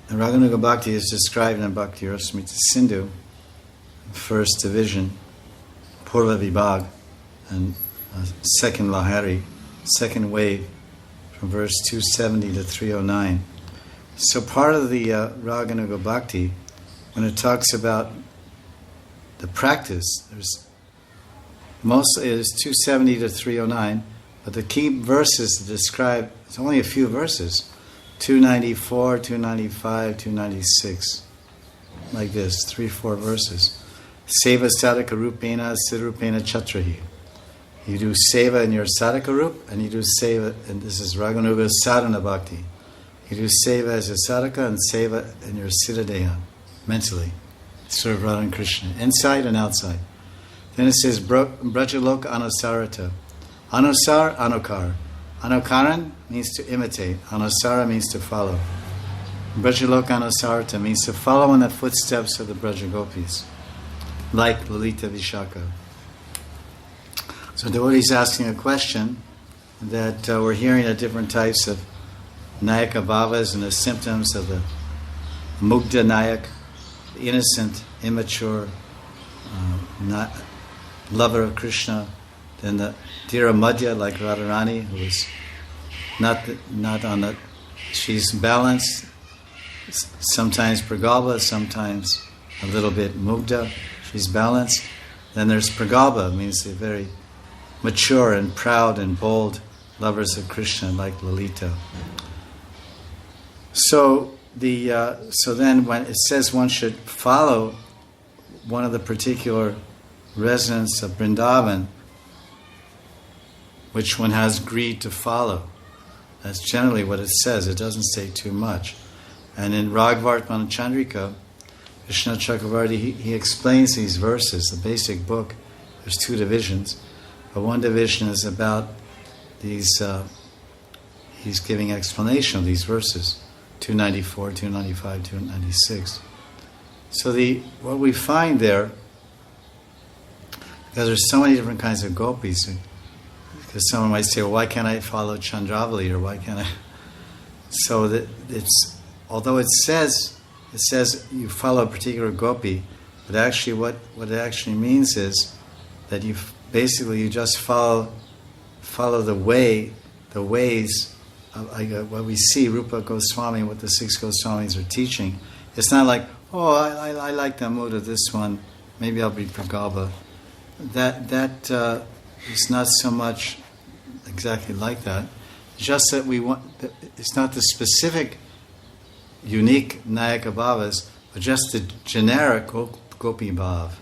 And Raganuga Bhakti is described in Bhakti Rasamrita Sindhu, first division, Purva Vibhag, and second Lahari, second wave, from verse 270 to 309. So part of the Raganuga Bhakti, when it talks about the practice, mostly it is 270 to 309, but the key verses to describe, it's only a few verses, 294, 295, 296, like this, 3-4 verses. Seva sadhaka rupena siddharupena chatrahi. You do seva in your sadhaka rup, and you do seva, and this is Raganuga sadhana bhakti. You do seva as your sadhaka and seva in your siddhadeha, mentally. Serve Radha and Krishna, inside and outside. Then it says, Brajalok anusarata. Anusar, anukar. Anukaran means to imitate. Anusara means to follow. Brajalok anusarata means to follow in the footsteps of the Brajagopis, like Lalita Vishaka. So devotee's asking a question that we're hearing the different types of nayakabhavas and the symptoms of the mugdha nayak, the innocent, immature, not lover of Krishna. Then the Dhira Madhya, like Radharani, who is not on the, she's balanced, sometimes pragalpa, sometimes a little bit mugdha, she's balanced. Then there's pragalpa, means the very mature and proud and bold lovers of Krishna, like Lalita. So then when it says one should follow one of the particular residents of Vrindavan, which one has greed to follow. That's generally what it says. It doesn't say too much. And in Ragvartmana Chandrika, Krishna Chakravarti, he explains these verses, the basic book. There's 2 divisions. But one division is about these, he's giving explanation of these verses, 294, 295, 296. So what we find there, because there's so many different kinds of gopis, because someone might say, well, why can't I follow Chandravali, or why can't I? So that although it says you follow a particular gopi, but actually what it actually means is that you just follow the ways of what we see, Rupa Goswami, what the 6 Goswamis are teaching. It's not like, oh, I like the mood of this one, maybe I'll be pragalpa. That is not so much exactly like that. Just that it's not the specific, unique nayakabhavas, but just the generic gopi bhav.